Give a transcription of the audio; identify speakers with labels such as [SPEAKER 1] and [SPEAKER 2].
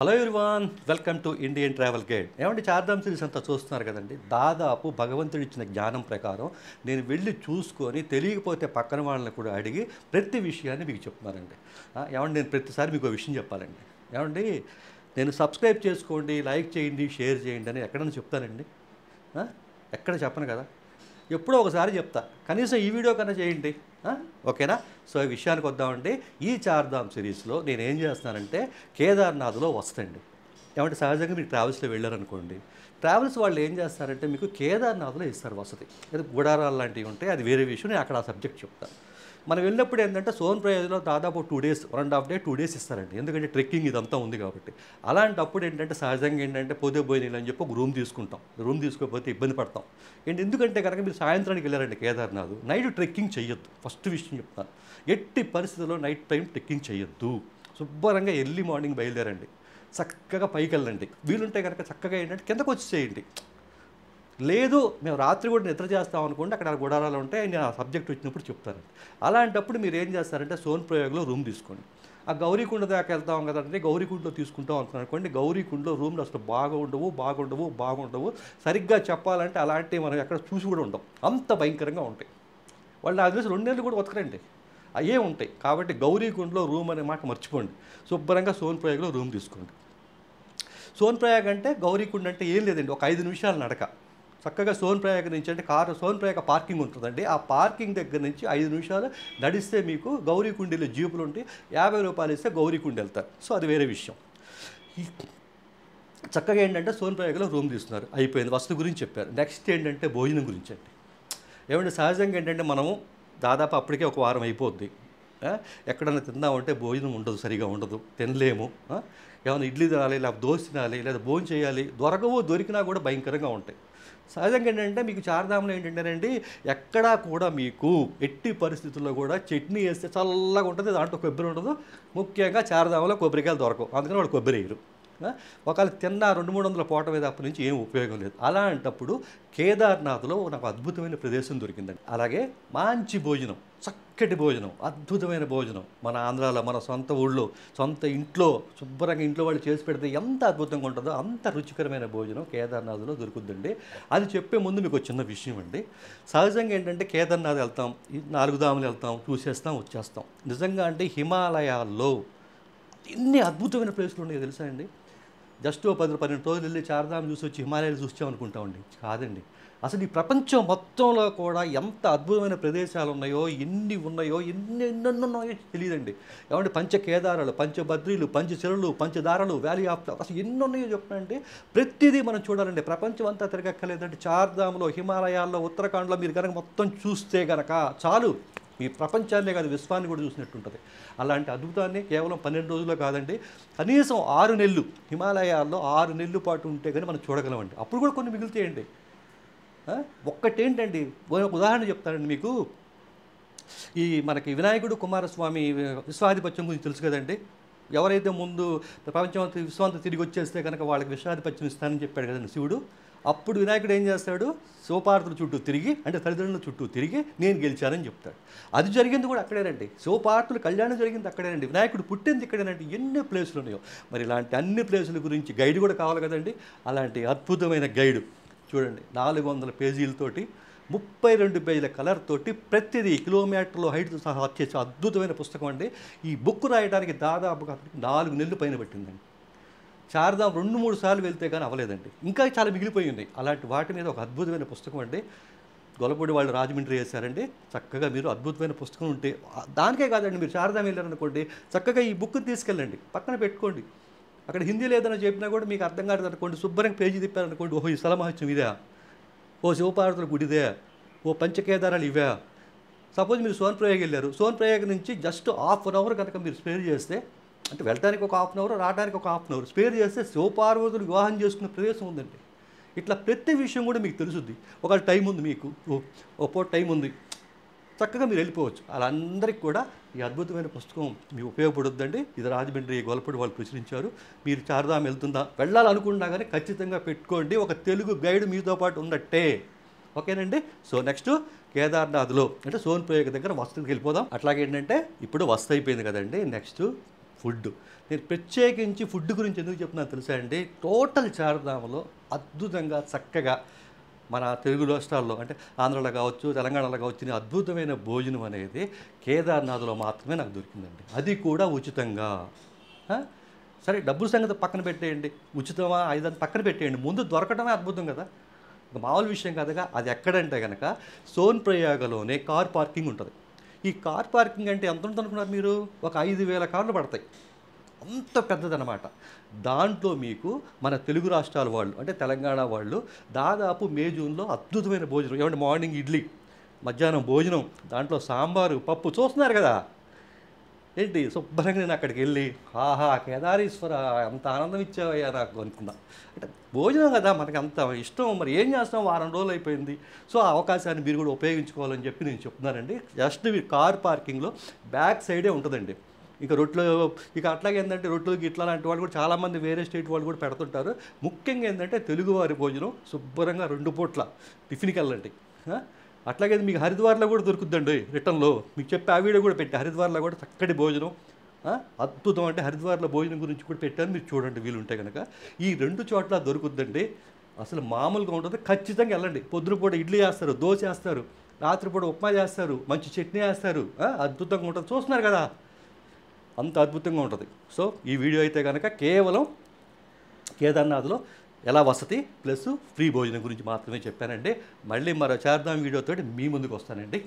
[SPEAKER 1] Hello everyone, welcome to Indian travel guide. ఏమంటే Chardham series అంతా చూస్తున్నారు కదండి. దాదాపు భగవంతుడు ఇచ్చిన జ్ఞానం ప్రకారం నేను వెళ్ళి చూసుకొని తెలియకపోతే పక్కన వాళ్ళని కూడా అడిగి ప్రతి విషయాన్ని మీకు చెప్తున్నానండి. ఏమంటే నేను ప్రతిసారి మీకు విషయం చెప్పాలండి. ఏమండి నేను సబ్స్క్రైబ్ చేసుకోండి, లైక్ చేయండి, షేర్ చేయండి అని ఎక్కడైనా చెప్తానండి? ఎక్కడ చెప్పను కదా. ఎప్పుడో ఒకసారి చెప్తా, కనీసం ఈ వీడియో కన్నా చేయండి. ఓకేనా? సో ఈ విషయానికి వద్దామండి. ఈ చార్ధామ్ సిరీస్లో నేను ఏం చేస్తున్నానంటే కేదార్నాథ్లో వస్తండి. ఏమంటే సహజంగా మీరు ట్రావెల్స్లో వెళ్ళారనుకోండి, ట్రావెల్స్ వాళ్ళు ఏం చేస్తారంటే మీకు కేదార్నాథ్లో ఇస్తారు వసతి. అది గుడారాలు లాంటివి ఉంటాయి, అది వేరే విషయం. నేను అక్కడ ఆ సబ్జెక్ట్ చెప్తాను. మనం వెళ్ళినప్పుడు ఏంటంటే సోన్ప్రయాగ్లో దాదాపు 2 days 1.5 day 2 days ఇస్తారండి, ఎందుకంటే ట్రెక్కింగ్ ఇదంతా ఉంది కాబట్టి. అలాంటప్పుడు ఏంటంటే సహజంగా ఏంటంటే పోతే పోయిన అని చెప్పి ఒక రూమ్ తీసుకుంటాం. రూమ్ తీసుకోకపోతే ఇబ్బంది పడతాం. ఎందుకంటే కనుక మీరు సాయంత్రానికి వెళ్ళారండి కేదార్నాథ్, నైట్ ట్రెక్కింగ్ చేయొద్దు. ఫస్ట్ విషయం చెప్తాను, ఎట్టి పరిస్థితుల్లో నైట్ టైం ట్రెక్కింగ్ చేయొద్దు. శుభ్రంగా ఎర్లీ మార్నింగ్ బయలుదేరండి, చక్కగా పైకి వెళ్ళండి. వీలుంటే కనుక చక్కగా ఏంటంటే కిందకు వచ్చి చేయండి. లేదు మేము రాత్రి కూడా నిద్ర చేస్తాం అనుకోండి, అక్కడ గుడారాలు ఉంటాయి, నేను ఆ సబ్జెక్ట్ వచ్చినప్పుడు చెప్తానండి. అలాంటప్పుడు మీరు ఏం చేస్తారంటే సోన్ప్రయాగ్లో రూమ్ తీసుకోండి. ఆ గౌరీకుండ దాకా వెళ్తాం కదండి, గౌరీకుండలో తీసుకుంటాం అనుకోండి. గౌరీకుండలో రూమ్లు అసలు బాగుండవు. సరిగ్గా చెప్పాలంటే అలాంటివి మనం ఎక్కడ చూసి కూడా ఉండవు, అంత భయంకరంగా ఉంటాయి. వాళ్ళు నాకు తెలిసి 2 నెలలు కూడా ఉతకరండి, అవే ఉంటాయి. కాబట్టి గౌరీకుండలో రూమ్ అనే మాట మర్చిపోండి. శుభ్రంగా సోన్ప్రయాగ్లో రూమ్ తీసుకోండి. సోన్ప్రయాగ్ అంటే గౌరీకుండ అంటే ఏం లేదండి, ఒక 5 నిమిషాలు నడక. చక్కగా సోన్ప్రయాగ్ నుంచి అంటే సోన్ప్రయాగ్ పార్కింగ్ ఉంటుందండి, ఆ పార్కింగ్ దగ్గర నుంచి 5 నిమిషాలు నడిస్తే మీకు గౌరీకుండలో జీపులు ఉంటాయి. 50 రూపాయలు ఇస్తే గౌరీకుండ వెళ్తారు. సో అది వేరే విషయం. చక్కగా ఏంటంటే సోన్ప్రయాగ్లో రూమ్ తీస్తున్నారు, అయిపోయింది. వసతి గురించి చెప్పారు. నెక్స్ట్ ఏంటంటే భోజనం గురించి అండి. ఏమంటే సహజంగా ఏంటంటే మనము దాదాపు అప్పటికే ఒక వారం అయిపోద్ది. ఎక్కడన్నా తిందామంటే భోజనం ఉండదు, సరిగా ఉండదు, తినలేము. ఏమైనా ఇడ్లీ తినాలి, లేకపోతే దోశ తినాలి, లేదా భోజనం చేయాలి, దొరికినా కూడా భయంకరంగా ఉంటాయి. సహజంగా ఏంటంటే మీకు చార్ధామ్లో ఏంటంటేనండి, ఎక్కడా కూడా మీకు ఎట్టి పరిస్థితుల్లో కూడా చట్నీ వేస్తే చల్లగా ఉంటుంది, దాంట్లో కొబ్బరి ఉండదు. ముఖ్యంగా చార్ధామ్లో కొబ్బరికాయలు దొరకవు, అందుకని వాళ్ళు కొబ్బరి వేయరు. ఒకవేళ తిన్న 200-300 పూట మీద అప్పటి నుంచి ఏం ఉపయోగం లేదు. అలాంటప్పుడు కేదార్నాథ్లో నాకు అద్భుతమైన ప్రదేశం దొరికిందండి. అలాగే మంచి భోజనం, చక్కటి భోజనం, అద్భుతమైన భోజనం. మన ఆంధ్రాలో మన సొంత ఊళ్ళో సొంత ఇంట్లో శుభ్రంగా ఇంట్లో వాళ్ళు చేసి పెడితే ఎంత అద్భుతంగా ఉంటుందో అంత రుచికరమైన భోజనం కేదార్నాథ్లో దొరుకుతుందండి. అది చెప్పే ముందు మీకు చిన్న విషయం అండి. సహజంగా ఏంటంటే కేదార్నాథ్ వెళ్తాం, 4 ధాములు వెళ్తాం, చూసేస్తాం, వచ్చేస్తాం. నిజంగా అంటే హిమాలయాల్లో ఎన్ని అద్భుతమైన ప్లేసులు ఉన్నాయో తెలుసా అండి. జస్ట్ 10-12 రోజులు వెళ్ళి చార్ధామ్ చూసి వచ్చి హిమాలయాలు చూసామనుకుంటామండి, కాదండి. అసలు ఈ ప్రపంచం మొత్తంలో కూడా ఎంత అద్భుతమైన ప్రదేశాలు ఉన్నాయో, ఎన్నెన్నో తెలియదండి. ఏమంటే పంచకేదారాలు, పంచబద్రీలు, పంచశిలలు, పంచదారలు, వ్యాలీ ఆఫ్ అసలు ఎన్ని ఉన్నాయో చెప్పండి. ప్రతిదీ మనం చూడాలండి. ప్రపంచం అంతా తిరగక్కర్లేదంటే చార్ధామ్లో, హిమాలయాల్లో, ఉత్తరాఖండ్లో మీరు కనుక మొత్తం చూస్తే కనుక చాలు, ఈ ప్రపంచాన్నే కాదు విశ్వాన్ని కూడా చూసినట్టు ఉంటుంది. అలాంటి అద్భుతాన్ని కేవలం 12 రోజుల్లో కాదండి, కనీసం 6 నెలలు హిమాలయాల్లో 6 నెలల పాటు ఉంటే కానీ మనం చూడగలమండి. అప్పుడు కూడా కొన్ని మిగులుతాయండి. ఒక్కటేంటండి, ఒక ఉదాహరణ చెప్తానండి మీకు. ఈ మనకి వినాయకుడు కుమారస్వామి విశ్వాధిపత్యం గురించి తెలుసు కదండి. ఎవరైతే ముందు ప్రపంచం విశ్వాంతం తిరిగి వచ్చేస్తే కనుక వాళ్ళకి విశ్వాధిపత్యం ఇస్తానని చెప్పాడు కదండి శివుడు. అప్పుడు వినాయకుడు ఏం చేస్తాడు, శివపార్వతుల చుట్టూ తిరిగి, అంటే తల్లిదండ్రుల చుట్టూ తిరిగి నేను గెలిచానని చెప్తాడు. అది జరిగింది కూడా అక్కడేనండి. శివపార్వతుల కళ్యాణం జరిగింది అక్కడేనండి. వినాయకుడు పుట్టింది ఇక్కడేనండి. ఎన్ని ప్లేసులు ఉన్నాయో. మరి ఇలాంటి అన్ని ప్లేసుల గురించి గైడ్ కూడా కావాలి కదండి. అలాంటి అద్భుతమైన గైడు చూడండి, 400 పేజీలతోటి 32 పేజీల కలర్ తోటి ప్రతిదీ కిలోమీటర్లో హైట్తో సహా వచ్చేసి అద్భుతమైన పుస్తకం అండి. ఈ బుక్ రాయడానికి దాదాపుగా 4 నెలలు పైన పట్టిందండి. చార్ధామ్ 2-3 సార్లు వెళ్తే కానీ అవ్వలేదండి. ఇంకా చాలా మిగిలిపోయి ఉన్నాయి. అలాంటి వాటి మీద ఒక అద్భుతమైన పుస్తకం అండి. గొల్లపూడి వాళ్ళు రాజమండ్రి వేశారండి. చక్కగా మీరు అద్భుతమైన పుస్తకం ఉంటే, దానికే కాదండి, మీరు చార్ధామ్ వెళ్ళారనుకోండి, చక్కగా ఈ బుక్ తీసుకెళ్ళండి, పక్కన పెట్టుకోండి. అక్కడ హిందీ లేదని చెప్పినా కూడా మీకు అర్థం కాదు అనుకోండి, శుభ్రంగా పేజీ తిప్పారనుకోండి, ఓహో ఈ స్థల మహత్యం ఇదే, ఓ శివపార్వతుల గుడిదే, ఓ పంచకేదారాలు ఇవే. సపోజ్ మీరు సోన్ప్రయాగ్ వెళ్ళారు, సోన్ప్రయాగ్ నుంచి జస్ట్ 1/2 అవర్ కనుక మీరు స్పేర్ చేస్తే, అంటే వెళ్ళడానికి ఒక 1/2 అవర్, రావడానికి ఒక 1/2 అవర్ స్పేర్ చేస్తే శివపార్వతులు వివాహం చేసుకునే ప్రదేశం ఉందండి. ఇట్లా ప్రతి విషయం కూడా మీకు తెలుసుద్ది. ఒక టైం ఉంది మీకు, ఓ పూట టైం ఉంది, చక్కగా మీరు వెళ్ళిపోవచ్చు. వాళ్ళందరికీ కూడా ఈ అద్భుతమైన పుస్తకం మీకు ఉపయోగపడుద్దండి. ఇది రాజమండ్రి గొల్లపూడి వాళ్ళు ప్రచురించారు. మీరు చార్ధామ్ వెళ్ళాలనుకున్నా కానీ ఖచ్చితంగా పెట్టుకోండి, ఒక తెలుగు గైడ్ మీతో పాటు ఉన్నట్టే. ఓకేనండి. సో నెక్స్ట్ కేదార్నాథ్లో అంటే సోన్ప్రయాగ్ దగ్గర వసతికి వెళ్ళిపోదాం. అట్లాగే ఏంటంటే ఇప్పుడు వసతి అయిపోయింది కదండి, నెక్స్ట్ ఫుడ్. నేను ప్రత్యేకించి ఫుడ్ గురించి ఎందుకు చెప్తున్నానో తెలుసా అండి? టోటల్ చార్ధామలో అద్భుతంగా చక్కగా మన తెలుగు రాష్ట్రాల్లో అంటే ఆంధ్రాలో కావచ్చు, తెలంగాణలో కావచ్చు తినే అద్భుతమైన భోజనం అనేది కేదార్నాథ్లో మాత్రమే నాకు దొరికిందండి. అది కూడా ఉచితంగా. ఆ? సరే డబ్బుల సంగతి పక్కన పెట్టేయండి. ఉచితమా ఇదని పక్కన పెట్టేయండి. ముందు దొరకడమే అద్భుతం కదా! ఇక మామూలు విషయం కాదుగా. అది ఎక్కడంటే కనుక సోన్ ప్రయాగలోనే కార్ పార్కింగ్ ఉంటుంది. ఈ కార్ పార్కింగ్ అంటే ఎంత ఉంటుంది అనుకున్నారు మీరు? ఒక 5,000 కార్లు పడతాయి. అంత పెద్దదనమాట. దాంట్లో మీకు మన తెలుగు రాష్ట్రాల వాళ్ళు అంటే తెలంగాణ వాళ్ళు దాదాపు మే జూన్లో అద్భుతమైన భోజనం. ఏమంటే మార్నింగ్ ఇడ్లీ, మధ్యాహ్నం భోజనం, దాంట్లో సాంబారు, పప్పు చూస్తున్నారు కదా. ఏంటి శుభ్రంగా నేను అక్కడికి వెళ్ళి ఆహా కేదారేశ్వర అంత ఆనందం ఇచ్చావయ్యా నాకు అనుకున్నా. అంటే భోజనం కదా మనకి అంత ఇష్టం, మరి ఏం చేస్తాం, వారం రోజులు అయిపోయింది. సో ఆ అవకాశాన్ని మీరు కూడా ఉపయోగించుకోవాలని చెప్పి నేను చెప్తున్నానండి. జస్ట్ మీరు కార్ పార్కింగ్లో బ్యాక్ సైడే ఉంటుందండి. ఇక రొట్లు, ఇక అట్లాగే ఏంటంటే రొట్లు గిట్ల లాంటి వాళ్ళు కూడా చాలామంది వేరే స్టేట్ వాళ్ళు కూడా పెడుతుంటారు. ముఖ్యంగా ఏంటంటే తెలుగువారి భోజనం శుభ్రంగా 2 పూట్ల టిఫిన్కి వెళ్ళండి. అట్లాగే మీకు హరిద్వార్లో కూడా దొరుకుద్దండి రిటర్న్లో. మీకు చెప్పి ఆ వీడియో కూడా పెట్టి హరిద్వార్లో కూడా చక్కటి భోజనం అద్భుతం. అంటే హరిద్వార్లో భోజనం గురించి కూడా పెట్టాను, మీరు చూడండి వీలుంటే కనుక. ఈ 2 చోట్ల దొరుకుద్దండి. అసలు మామూలుగా ఉంటుంది. ఖచ్చితంగా వెళ్ళండి. పొద్దున పూట ఇడ్లీ వేస్తారు, దోశ వేస్తారు, రాత్రిపూట ఉప్మా చేస్తారు, మంచి చట్నీ వేస్తారు. అద్భుతంగా ఉంటుంది. చూస్తున్నారు కదా, అంత అద్భుతంగా ఉంటుంది. సో ఈ వీడియో అయితే కనుక కేవలం కేదార్నాథ్లో ఎలా వసతి ప్లస్ ఫ్రీ భోజనం గురించి మాత్రమే చెప్పానండి. మళ్ళీ మరో చార్ధామ్ వీడియోతో మీ ముందుకు వస్తానండి.